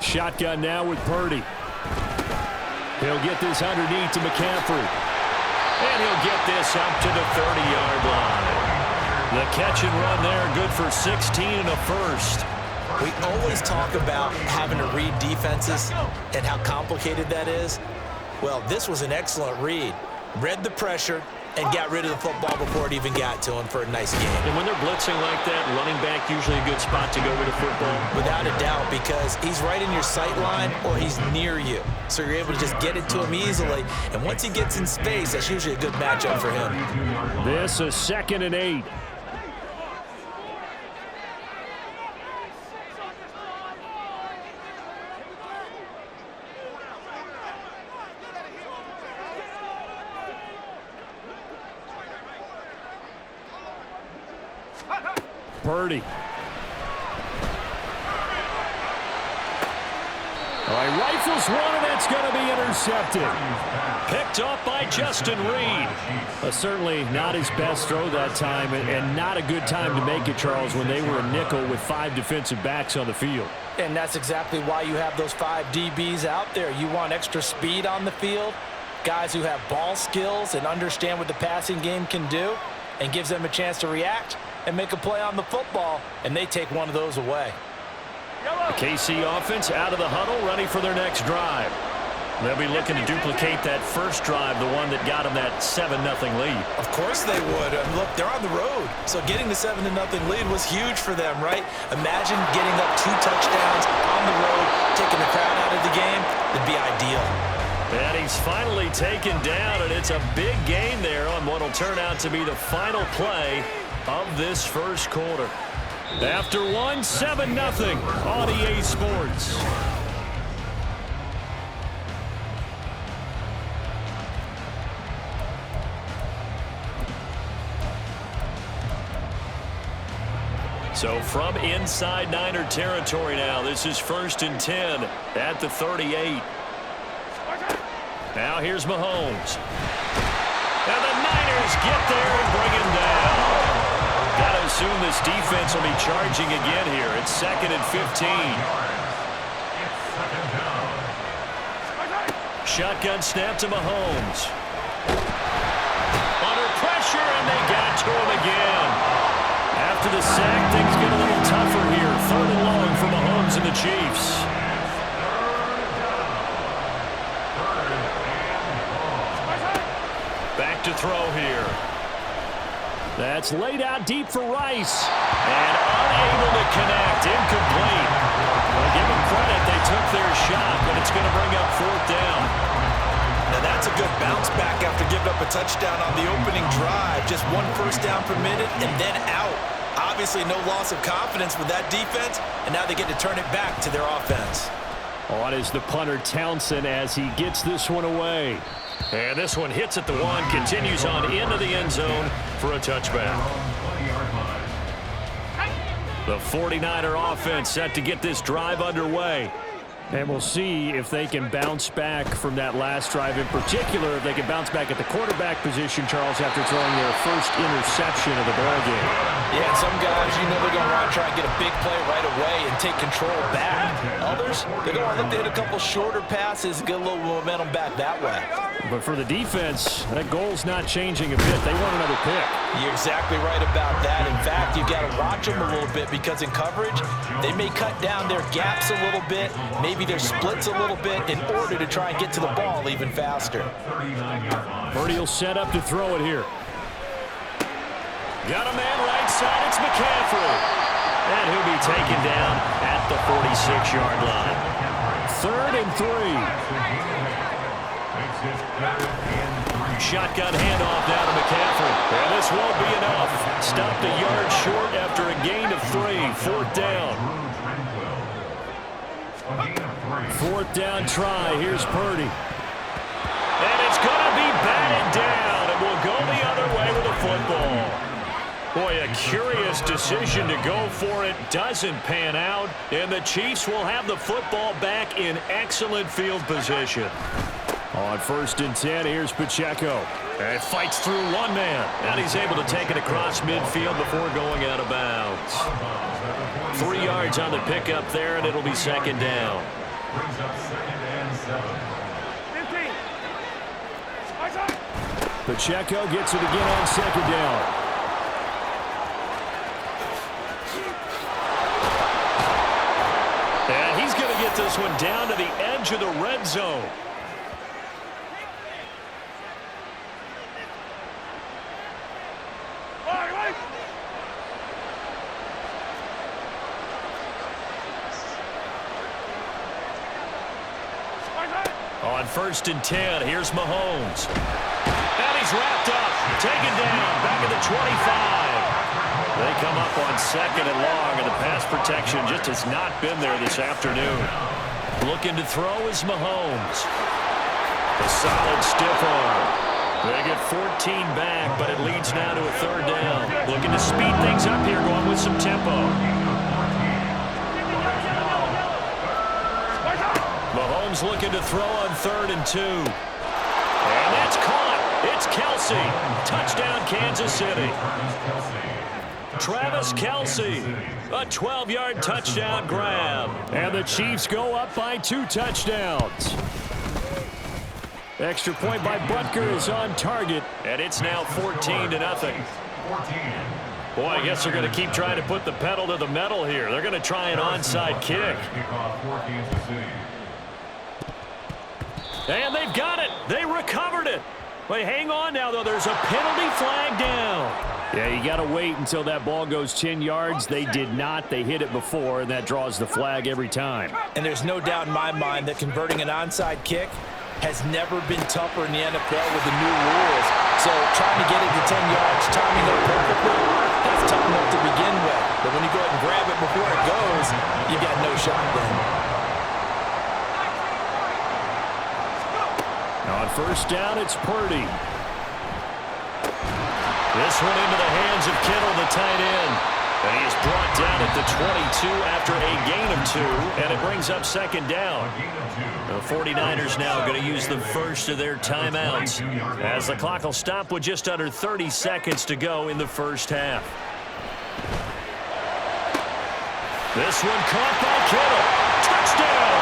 Shotgun now with Purdy. He'll get this underneath to McCaffrey. And he'll get this up to the 30-yard line. The catch and run there, good for 16 and a first. We always talk about having to read defenses and how complicated that is. Well, this was an excellent read. Read the pressure and got rid of the football before it even got to him for a nice game. And when they're blitzing like that, running back usually a good spot to go with a football. Without a doubt, because he's right in your sight line or he's near you. So you're able to just get it to him easily. And once he gets in space, that's usually a good matchup for him. This is 2nd and 8. Purdy. All right, rifles one, and it's going to be intercepted. Picked off by Justin Reed. Certainly not his best throw that time, and not a good time to make it, Charles, when they were a nickel with 5 defensive backs on the field. And that's exactly why you have those 5 DBs out there. You want extra speed on the field, guys who have ball skills and understand what the passing game can do, and gives them a chance to react and make a play on the football, and they take one of those away. The KC offense out of the huddle, ready for their next drive. They'll be looking to duplicate that first drive, the one that got them that 7-0 lead. Of course they would. Look, they're on the road, so getting the 7-0 lead was huge for them, right? Imagine getting up 2 touchdowns on the road, taking the crowd out of the game. It'd be ideal. And he's finally taken down, and it's a big gain there on what will turn out to be the final play of this first quarter. After 7-0 on EA Sports. So from inside Niner territory now, this is 1st and 10 at the 38. Now here's Mahomes. And the Niners get there and bring him down. Got to assume this defense will be charging again here. It's 2nd and 15. Shotgun snap to Mahomes. Under pressure, and they got to him again. After the sack, things get a little tougher here. 3rd and long for Mahomes and the Chiefs. Back to throw here. That's laid out deep for Rice. And unable to connect. Incomplete. Well, give them credit. They took their shot, but it's going to bring up 4th down. Now that's a good bounce back after giving up a touchdown on the opening drive. Just 1 first down permitted and then out. Obviously no loss of confidence with that defense, and now they get to turn it back to their offense. On is the punter Townsend as he gets this one away. And this one hits at the 1, continues on into the end zone for a touchback. The 49er offense set to get this drive underway. And we'll see if they can bounce back from that last drive in particular, if they can bounce back at the quarterback position, Charles, after throwing their first interception of the ballgame. Yeah, some guys, they're going to want to try and get a big play right away and take control back. Others, they're going to want to look to hit a couple shorter passes and get a little momentum back that way. But for the defense, that goal's not changing a bit. They want another pick. You're exactly right about that. In fact, you've got to watch them a little bit because in coverage, they may cut down their gaps a little bit, maybe their splits a little bit in order to try and get to the ball even faster. Purdy will set up to throw it here. Got a man right side. It's McCaffrey. And he'll be taken down at the 46-yard line. 3rd and 3. Shotgun handoff down to McCaffrey. And this won't be enough. Stopped a yard short after a gain of 3. 4th down. 4th down try. Here's Purdy. And it's going to be batted down. It will go the other way with the football. Boy, a curious decision to go for it. Doesn't pan out. And the Chiefs will have the football back in excellent field position. On 1st and 10, here's Pacheco. And fights through one man. And he's able to take it across midfield before going out of bounds. 3 yards on the pickup there, and it'll be 2nd down. Brings up 2nd and 7. 15. Pacheco gets it again on 2nd down. And he's going to get this one down to the edge of the red zone. On 1st and 10, here's Mahomes. And he's wrapped up, taken down, back at the 25. They come up on 2nd and long, and the pass protection just has not been there this afternoon. Looking to throw is Mahomes. A solid stiff arm. They get 14 back, but it leads now to a 3rd down. Looking to speed things up here, going with some tempo. Mahomes looking to throw on 3rd and 2. And that's caught. It's Kelsey. Touchdown, Kansas City. Travis Kelsey. A 12-yard touchdown grab. And the Chiefs go up by 2 touchdowns. Extra point by Butker is on target. And it's now 14-0. Boy, I guess they're going to keep trying to put the pedal to the metal here. They're going to try an onside kick. And they've got it. They recovered it. But hang on now, though. There's a penalty flag down. Yeah, you got to wait until that ball goes 10 yards. They did not. They hit it before, and that draws the flag every time. And there's no doubt in my mind that converting an onside kick has never been tougher in the NFL with the new rules. So trying to get it to 10 yards, timing it perfectly, that's tough enough to begin with. But when you go ahead and grab it before it goes, you got no shot then. On 1st down, it's Purdy. This one into the hands of Kittle, the tight end. And he is brought down at the 22 after a gain of 2, and it brings up 2nd down. The 49ers now going to use the first of their timeouts as the clock will stop with just under 30 seconds to go in the first half. This one caught by Kittle. Touchdown!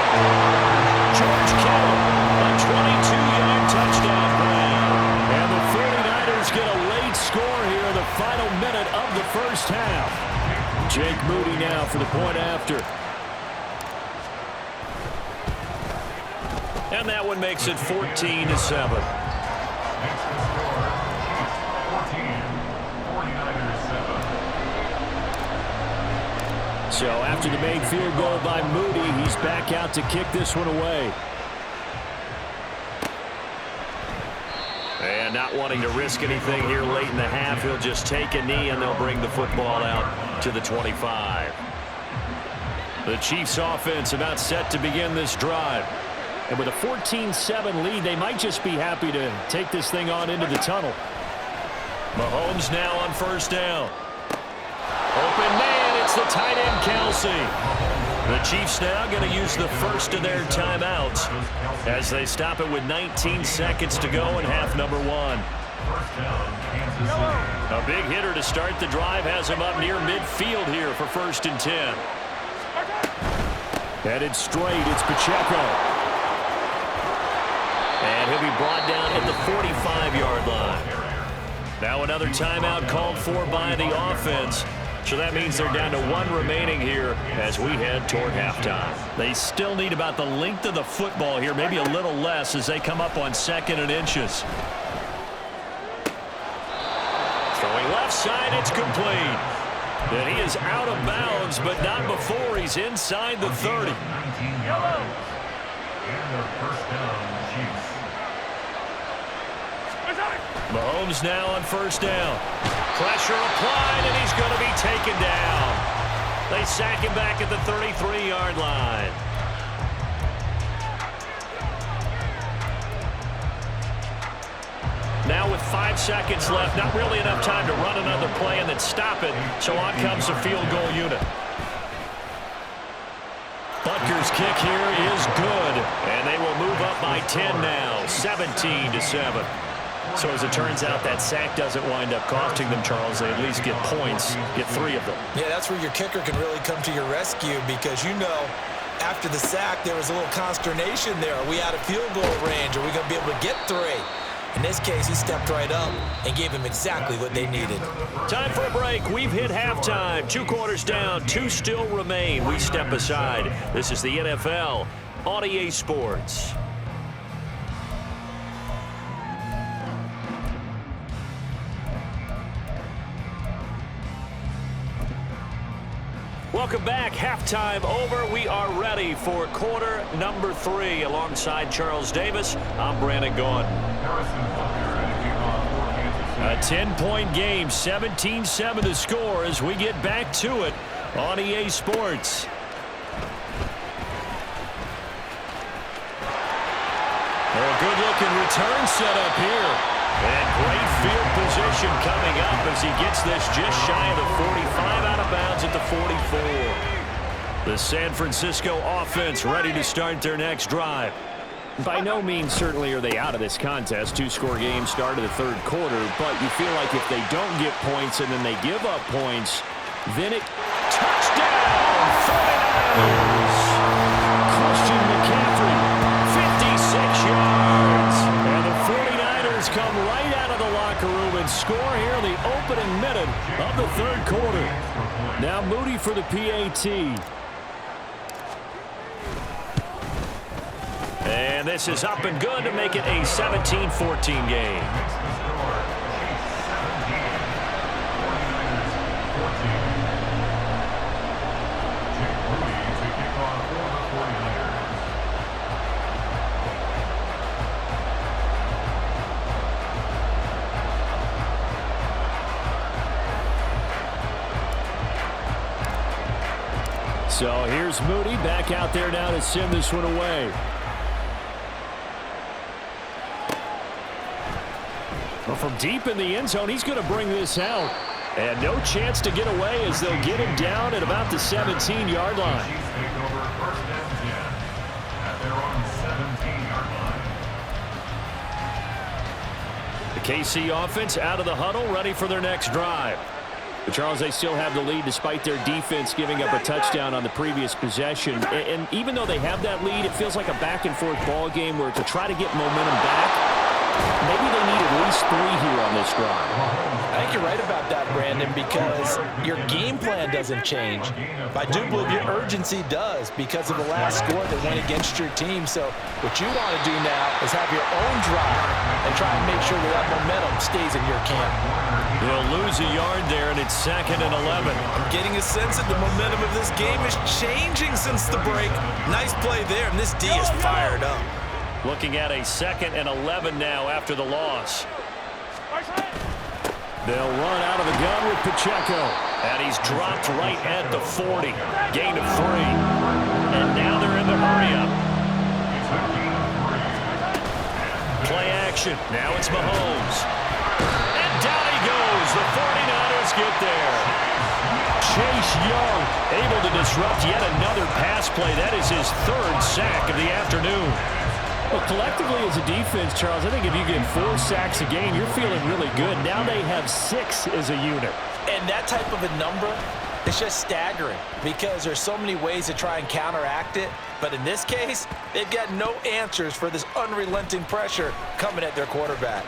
George Kittle, a 22-yard touchdown grab. And the 49ers get a late score here in the final minute of the first half. Jake Moody now for the point after. And that one makes it 14-7. So after the made field goal by Moody, he's back out to kick this one away. And not wanting to risk anything here late in the half, he'll just take a knee and they'll bring the football out to the 25. The Chiefs offense about set to begin this drive. And with a 14-7 lead, they might just be happy to take this thing on into the tunnel. Mahomes now on 1st down. Open man, it's the tight end Kelsey. The Chiefs now going to use the first of their timeouts as they stop it with 19 seconds to go in half number 1. A big hitter to start the drive has him up near midfield here for 1st and 10. Headed straight, it's Pacheco. And he'll be brought down at the 45-yard line. Now another timeout called for by the offense. So that means they're down to 1 remaining here as we head toward halftime. They still need about the length of the football here, maybe a little less as they come up on 2nd and inches. Throwing left side, it's complete. And he is out of bounds, but not before he's inside the 30. And their 1st down, Chiefs. Mahomes now on 1st down. Pressure applied, and he's going to be taken down. They sack him back at the 33-yard line. Now with 5 seconds left, not really enough time to run another play and then stop it, so on comes the field goal unit. Butker's kick here is good, and they will move up by 10 now, 17-7. So as it turns out, that sack doesn't wind up costing them, Charles. They at least get points, get 3 of them. Yeah, that's where your kicker can really come to your rescue because you know after the sack, there was a little consternation there. Are we out of field goal range? Are we going to be able to get 3? In this case, he stepped right up and gave them exactly what they needed. Time for a break. We've hit halftime. 2 quarters down, 2 still remain. We step aside. This is the NFL on EA Sports. Welcome back. Halftime over. We are ready for quarter number 3. Alongside Charles Davis, I'm Brandon Gaudin. A 10-point game, 17-7 the score as we get back to it on EA Sports. A good-looking return set up here. And great field position coming up as he gets this just shy of the 45, out of bounds at the 44. The San Francisco offense ready to start their next drive. By no means certainly are they out of this contest. 2-score game start of the 3rd quarter, but you feel like if they don't get points and then they give up points, then it touchdown 49ers. Christian McCaffrey, 56 yards. And the 49ers come right out of the locker room and score here in the opening minute of the 3rd quarter. Now Moody for the PAT. And this is up and good to make it a 17-14 game. So here's Moody back out there now to send this one away. Well, from deep in the end zone, he's going to bring this out. And no chance to get away as they'll get him down at about the 17-yard line. The KC offense out of the huddle, ready for their next drive. But Charles, they still have the lead despite their defense giving up a touchdown on the previous possession. And even though they have that lead, it feels like a back-and-forth ball game where to try to get momentum back, maybe they need at least 3 here on this drive. I think you're right about that, Brandon, because your game plan doesn't change. But I do believe your urgency does because of the last score that went against your team. So what you want to do now is have your own drive and try and make sure that momentum stays in your camp. They'll lose a yard there, and it's 2nd and 11. I'm getting a sense that the momentum of this game is changing since the break. Nice play there, and this D is fired up. Looking at a 2nd and 11 now after the loss. They'll run out of the gun with Pacheco. And he's dropped right at the 40. Gain of 3. And now they're in the hurry-up. Play action. Now it's Mahomes. And down he goes. The 49ers get there. Chase Young able to disrupt yet another pass play. That is his 3rd sack of the afternoon. Well, collectively as a defense, Charles, I think if you get 4 sacks a game, you're feeling really good. Now they have 6 as a unit. And that type of a number, it's just staggering because there's so many ways to try and counteract it. But in this case, they've got no answers for this unrelenting pressure coming at their quarterback.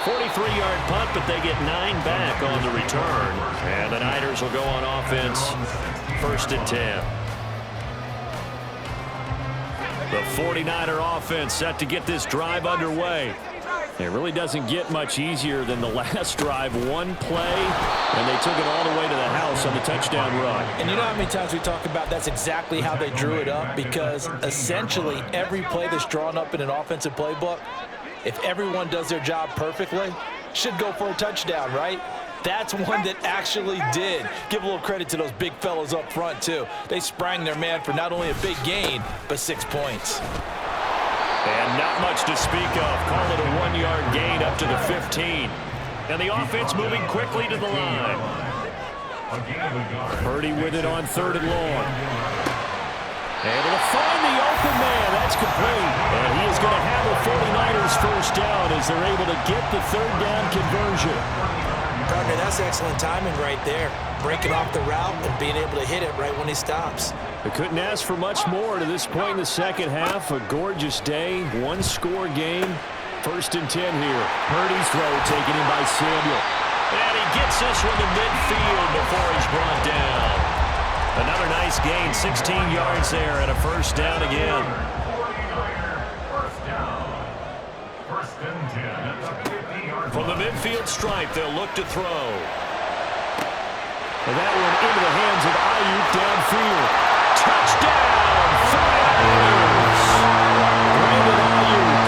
43-yard punt, but they get 9 back on the return. And the Niners will go on offense, 1st and 10. The 49er offense set to get this drive underway. It really doesn't get much easier than the last drive. 1 play, and they took it all the way to the house on the touchdown run. And you know how many times we talk about that's exactly how they drew it up, because essentially every play that's drawn up in an offensive playbook, if everyone does their job perfectly, should go for a touchdown, right? That's one that actually did. Give a little credit to those big fellows up front, too. They sprang their man for not only a big gain, but 6 points. And not much to speak of. Call it a 1-yard gain up to the 15. And the offense moving quickly to the line. Purdy with it on 3rd and long. Able to find the open man. That's complete. And he is going to have the 49ers 1st down as they're able to get the 3rd down conversion. Partner, that's excellent timing right there. Breaking off the route and being able to hit it right when he stops. They couldn't ask for much more to this point in the second half. A gorgeous day, one-score game. 1st and 10 here. Purdy's throw taken in by Samuel. And he gets this one to midfield before he's brought down. Another nice gain, 16 yards there, and a 1st down again. From the midfield stripe, they'll look to throw. And that one into the hands of Ayuk downfield. Touchdown, 49ers! Brandon Ayuk,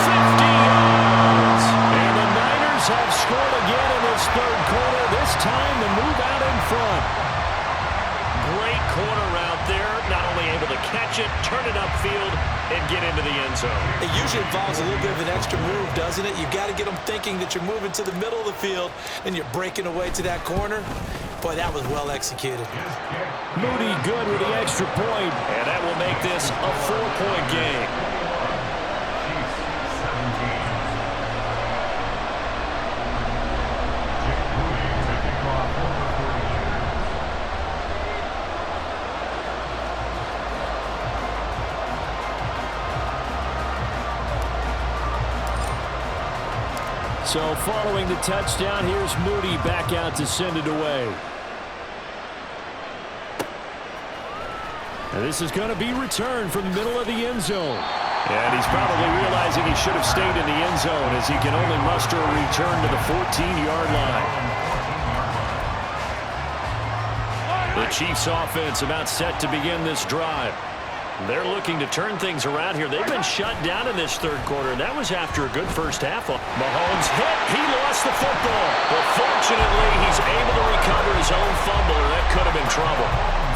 50 yards. And the Niners have scored again in this 3rd quarter. This time the move out in front. Great corner route there. Not only able to catch it, turn it upfield, and get into the end zone. It usually involves a little bit of an extra move, doesn't it? You've got to get them thinking that you're moving to the middle of the field and you're breaking away to that corner. Boy, that was well executed. Moody good with the extra point, and that will make this a 4-point game. So following the touchdown, here's Moody back out to send it away. And this is going to be returned from the middle of the end zone. And he's probably realizing he should have stayed in the end zone as he can only muster a return to the 14-yard line. The Chiefs offense about set to begin this drive. They're looking to turn things around here. They've been shut down in this 3rd quarter. That was after a good first half. Mahomes hit. He lost the football. But fortunately, he's able to recover his own fumble, or that could have been trouble.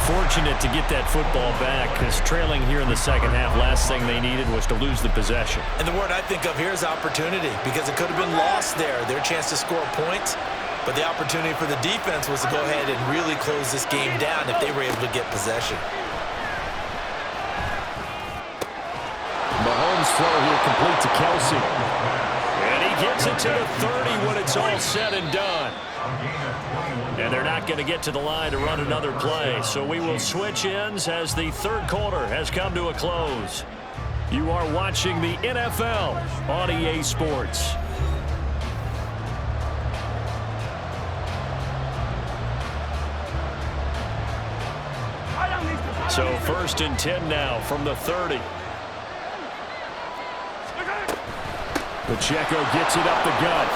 Fortunate to get that football back, because trailing here in the second half, last thing they needed was to lose the possession. And the word I think of here is opportunity, because it could have been lost there. Their chance to score points. But the opportunity for the defense was to go ahead and really close this game down if they were able to get possession. Mahomes' throw here complete to Kelsey. And he gets it to the 30 when it's all said and done. And they're not going to get to the line to run another play. So we will switch ends as the 3rd quarter has come to a close. You are watching the NFL on EA Sports. So 1st and 10 now from the 30. Pacheco gets it up the gut.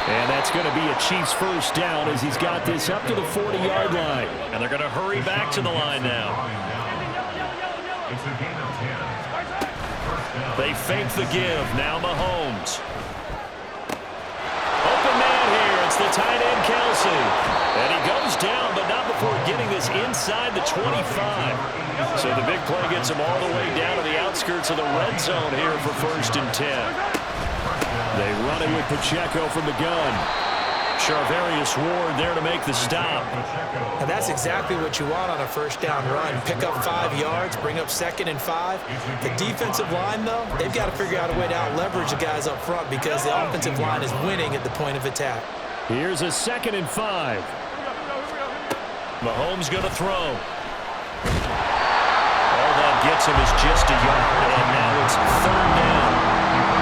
And that's going to be a Chiefs 1st down as he's got this up to the 40-yard line. And they're going to hurry back to the line now. They fake the give. Now Mahomes. Open man here. It's the tight end, Kelsey. And he goes down, but not before getting this inside the 25. So the big play gets him all the way down to the outskirts of the red zone here for 1st and 10. They run it with Pacheco from the gun. Charvarius Ward there to make the stop. And that's exactly what you want on a 1st down run. Pick up 5 yards, bring up 2nd and 5. The defensive line, though, they've got to figure out a way to out-leverage the guys up front because the offensive line is winning at the point of attack. Here's a 2nd and 5. Mahomes going to throw. All that gets him is just a yard, and now it's 3rd down.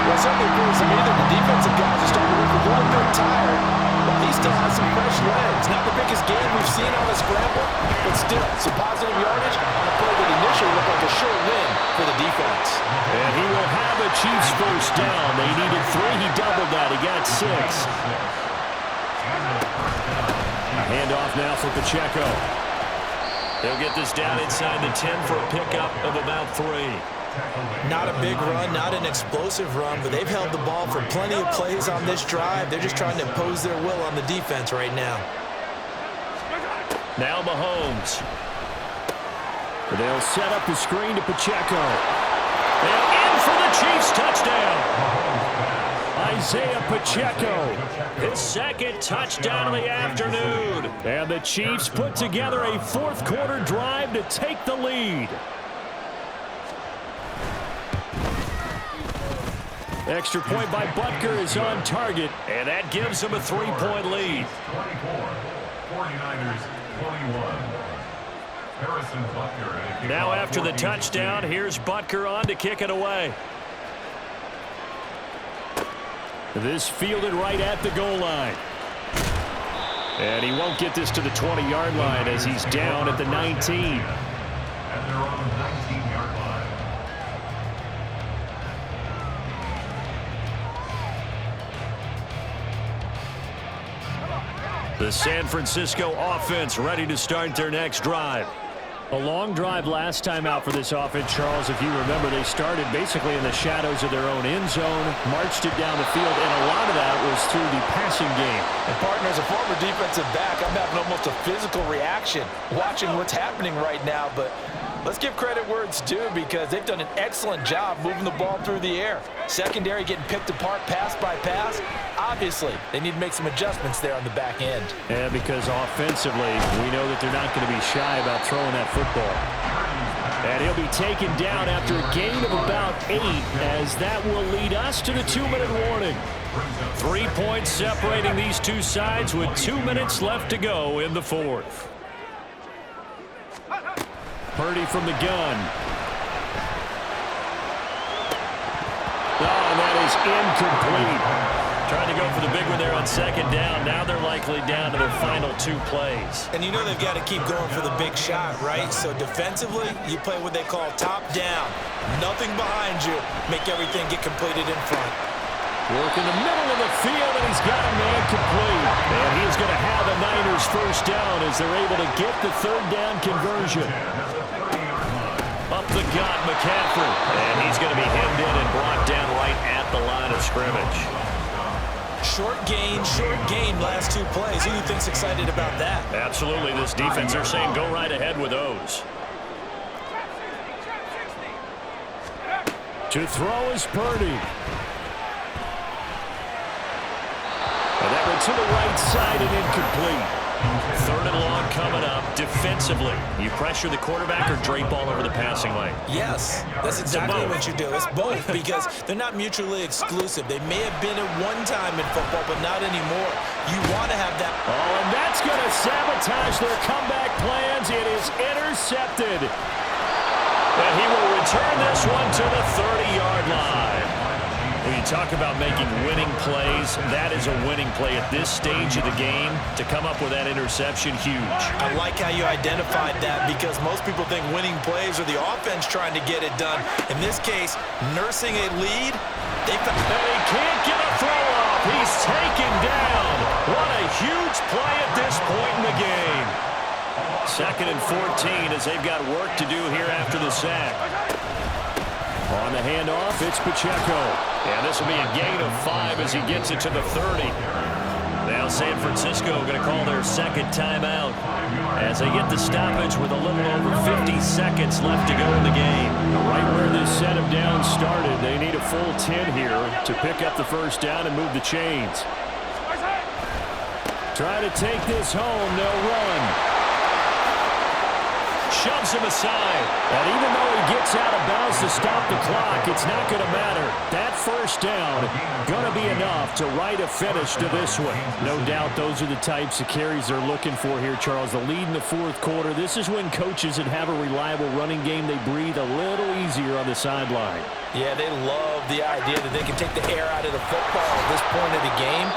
Well, it certainly appears to me that the defensive guys are starting to look a little bit tired, but he still has some fresh legs. Not the biggest game we've seen on the scramble, but still some positive yardage on a play that initially looked like a sure win for the defense. And he will have a Chiefs 1st down. They needed 3. He doubled that. He got 6. Handoff now for Pacheco. They'll get this down inside the 10 for a pickup of about 3. Not a big run, not an explosive run, but they've held the ball for plenty of plays on this drive. They're just trying to impose their will on the defense right now. Now Mahomes. They'll set up the screen to Pacheco. And in for the Chiefs touchdown. Isaiah Pacheco, his 2nd touchdown of the afternoon. And the Chiefs put together a 4th quarter drive to take the lead. Extra point by Butker is on target, and that gives him a 3-point lead. 24. 49ers 21. Harrison Butker. Now after the touchdown, here's Butker on to kick it away. This fielded right at the goal line. And he won't get this to the 20-yard line as he's down at the 19. And they're on the 19-yard line. The San Francisco offense ready to start their next drive. A long drive last time out for this offense, Charles. If you remember, they started basically in the shadows of their own end zone, marched it down the field, and a lot of that was through the passing game. And partner, as a former defensive back, I'm having almost a physical reaction watching what's happening right now. But let's give credit where it's due because they've done an excellent job moving the ball through the air. Secondary getting picked apart pass by pass. Obviously, they need to make some adjustments there on the back end. Yeah, because offensively, we know that they're not going to be shy about throwing that football. And he'll be taken down after a gain of about 8, as that will lead us to the 2-minute warning. 3 points separating these two sides with 2 minutes left to go in the fourth. Purdy from the gun. Oh, that is incomplete. Trying to go for the big one there on second down. Now they're likely down to their final 2 plays. And you know they've got to keep going for the big shot, right? So defensively, you play what they call top down. Nothing behind you. Make everything get completed in front. Work in the middle of the field, and he's got a man complete. And he's going to have a Niners first down as they're able to get the third down conversion. Up the gut, McCaffrey. And he's going to be hemmed in and brought down right at the line of scrimmage. Short gain, last 2 plays. Who do you think's excited about that? Absolutely. This defense, they're saying go right ahead with those. To throw is Purdy. And that went to the right side and incomplete. 3rd and long coming up. Defensively, you pressure the quarterback or drape all over the passing lane? Yes, that's exactly what you do. It's both because they're not mutually exclusive. They may have been at one time in football, but not anymore. You want to have that. Oh, and that's going to sabotage their comeback plans. It is intercepted. And he will return this one to the 30-yard line. When you talk about making winning plays, that is a winning play at this stage of the game. To come up with that interception, huge. I like how you identified that because most people think winning plays are the offense trying to get it done. In this case, nursing a lead, and he can't get a throw off. He's taken down. What a huge play at this point in the game. 2nd and 14 as they've got work to do here after the sack. On the handoff, it's Pacheco. And this will be a gain of 5 as he gets it to the 30. Now San Francisco going to call their second timeout as they get the stoppage with a little over 50 seconds left to go in the game. Right where this set of downs started, they need a full 10 here to pick up the first down and move the chains. Try to take this home, no run. Shoves him aside. And even though he gets out of bounds to stop the clock, it's not going to matter. That first down going to be enough to write a finish to this one. No doubt those are the types of carries they're looking for here, Charles. The lead in the 4th quarter. This is when coaches that have a reliable running game, they breathe a little easier on the sideline. Yeah, they love the idea that they can take the air out of the football at this point of the game.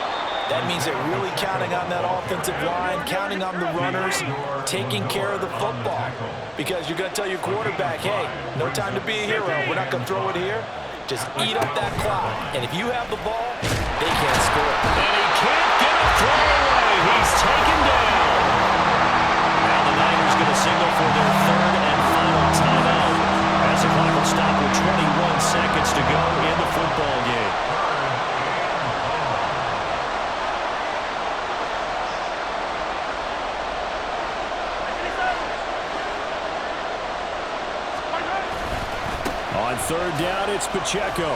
That means they're really counting on that offensive line, counting on the runners, taking care of the football. Because you're going to tell your quarterback, hey, no time to be a hero. We're not going to throw it here. Just eat up that clock. And if you have the ball, they can't score. And he can't get a throw away. He's taken down. Now the Niners going to signal for their 3rd and final timeout as the clock will stop with 21 seconds to go in the football game. On 3rd down, it's Pacheco.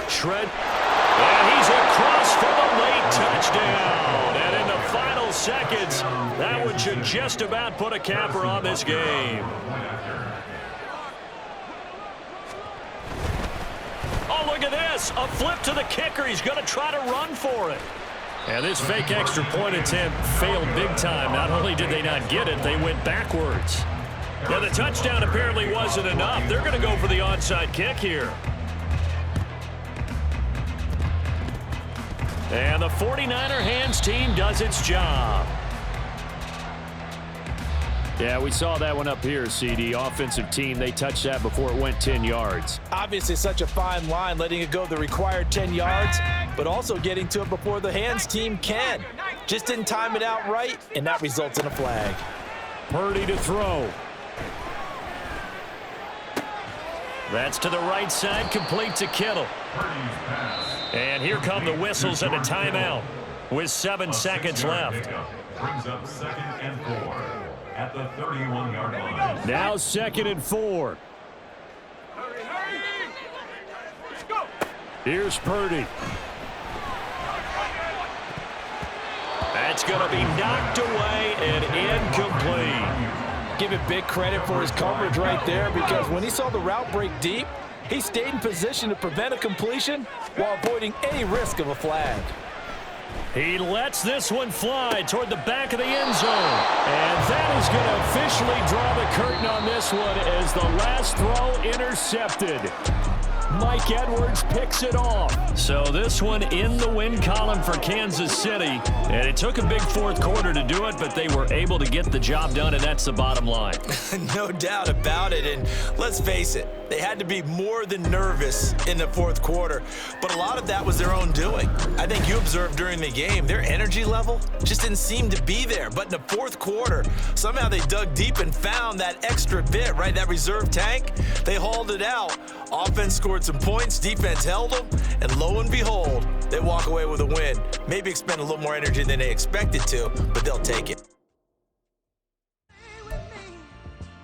Trent, and he's across for the late touchdown. And in the final seconds, that one should just about put a capper on this game. Oh, look at this. A flip to the kicker. He's going to try to run for it. And this fake extra point attempt failed big time. Not only did they not get it, they went backwards. Now, the touchdown apparently wasn't enough. They're going to go for the onside kick here. And the 49er hands team does its job. Yeah, we saw that one up here, CD. Offensive team, they touched that before it went 10 yards. Obviously, such a fine line, letting it go the required 10 yards, but also getting to it before the hands team can. Just didn't time it out right, and that results in a flag. Purdy to throw. That's to the right side, complete to Kittle. And here come the whistles and a timeout with 7 seconds left. Brings up 2nd and 4 at the 31-yard line. Now 2nd and 4. Here's Purdy. That's going to be knocked away and incomplete. Give it big credit for his coverage right there, because when he saw the route break deep, he stayed in position to prevent a completion while avoiding any risk of a flag. He lets this one fly toward the back of the end zone. And that is going to officially draw the curtain on this one as the last throw intercepted. Mike Edwards picks it off. So this one in the win column for Kansas City. And it took a big fourth quarter to do it, but they were able to get the job done, and that's the bottom line. No doubt about it. And let's face it, they had to be more than nervous in the fourth quarter. But a lot of that was their own doing. I think you observed during the game, their energy level just didn't seem to be there. But in the fourth quarter, somehow they dug deep and found that extra bit, right? That reserve tank. They hauled it out. Offense scored some points, defense held them, and lo and behold, they walk away with a win. Maybe expend a little more energy than they expected to, but they'll take it.